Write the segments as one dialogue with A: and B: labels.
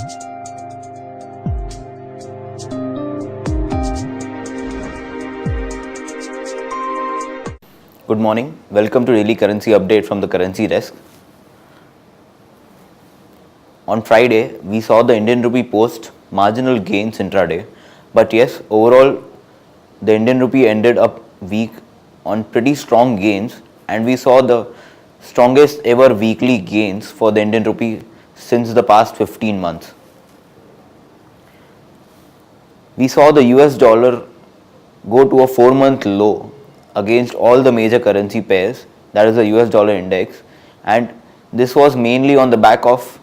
A: Good morning. Welcome to Daily Currency Update from the Currency Desk. On Friday, we saw the Indian rupee post marginal gains intraday, but yes, overall, the Indian rupee ended up weak on pretty strong gains, and we saw the strongest ever weekly gains for the Indian rupee since the past 15 months. We saw the US dollar go to a 4-month low against all the major currency pairs, that is the US dollar index, and this was mainly on the back of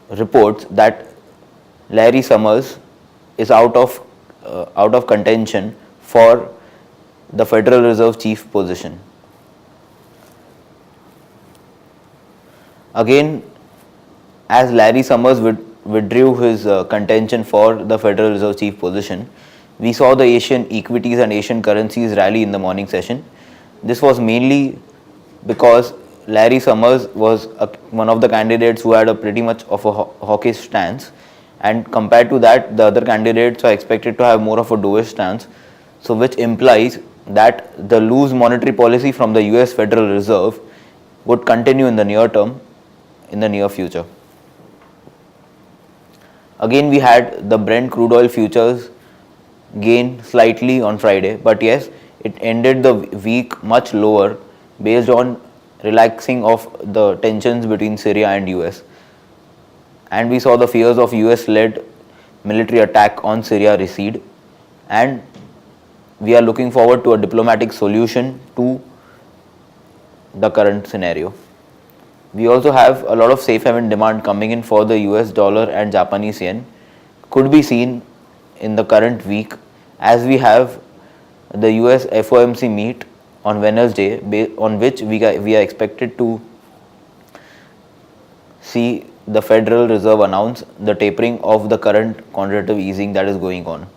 A: reports that Larry Summers is out of contention for the Federal Reserve chief position. Again, as Larry Summers withdrew his contention for the Federal Reserve chief position, we saw the Asian equities and Asian currencies rally in the morning session. This was mainly because Larry Summers was one of the candidates who had a pretty much of a hawkish stance, and compared to that, the other candidates are expected to have more of a dovish stance, so which implies that the loose monetary policy from the US Federal Reserve would continue in the near term, in the near future. Again, we had the Brent crude oil futures gain slightly on Friday, but yes, it ended the week much lower based on relaxing of the tensions between Syria and US. And we saw the fears of US-led military attack on Syria recede, and we are looking forward to a diplomatic solution to the current scenario. We also have a lot of safe haven demand coming in for the US dollar and Japanese yen, could be seen in the current week as we have the US FOMC meet on Wednesday, on which we are expected to see the Federal Reserve announce the tapering of the current quantitative easing that is going on.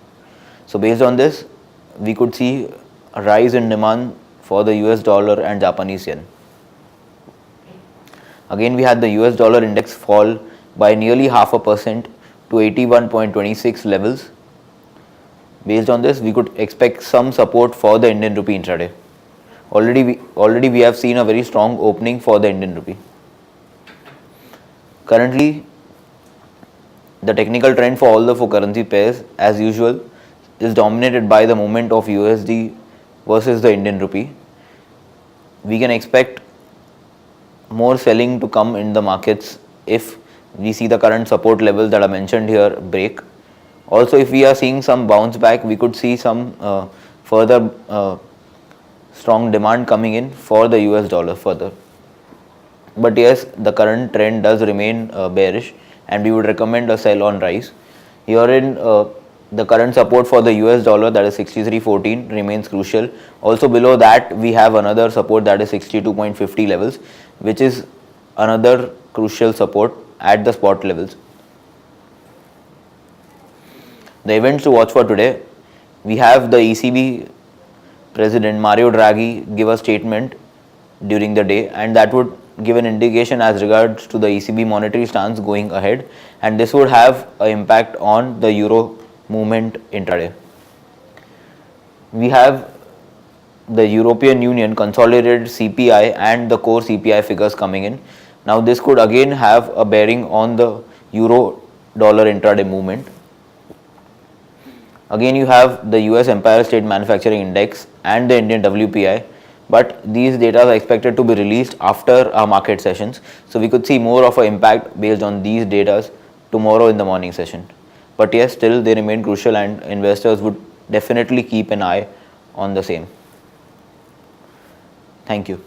A: So based on this, we could see a rise in demand for the US dollar and Japanese yen. Again, we had the US dollar index fall by nearly 0.5% to 81.26 levels. Based on this, we could expect some support for the Indian rupee intraday. Already we have seen a very strong opening for the Indian rupee. Currently, the technical trend for all the four currency pairs, as usual, is dominated by the movement of USD versus the Indian rupee. We can expect more selling to come in the markets if we see the current support levels that are mentioned here break. Also, if we are seeing some bounce back, we could see some further strong demand coming in for the US dollar further. But yes, the current trend does remain bearish, and we would recommend a sell on rise. Herein, the current support for the US dollar, that is 63.14, remains crucial. Also below that, we have another support, that is 62.50 levels, which is another crucial support at the spot levels. The events to watch for today: we have the ECB President Mario Draghi give a statement during the day, and that would give an indication as regards to the ECB monetary stance going ahead, and this would have an impact on the euro movement intraday. We have the European Union consolidated CPI and the core CPI figures coming in. Now this could again have a bearing on the euro dollar intraday movement. Again, you have the US Empire State Manufacturing Index and the Indian WPI, but these data are expected to be released after our market sessions, so we could see more of an impact based on these data tomorrow in the morning session. But yes, still they remain crucial, and investors would definitely keep an eye on the same. Thank you.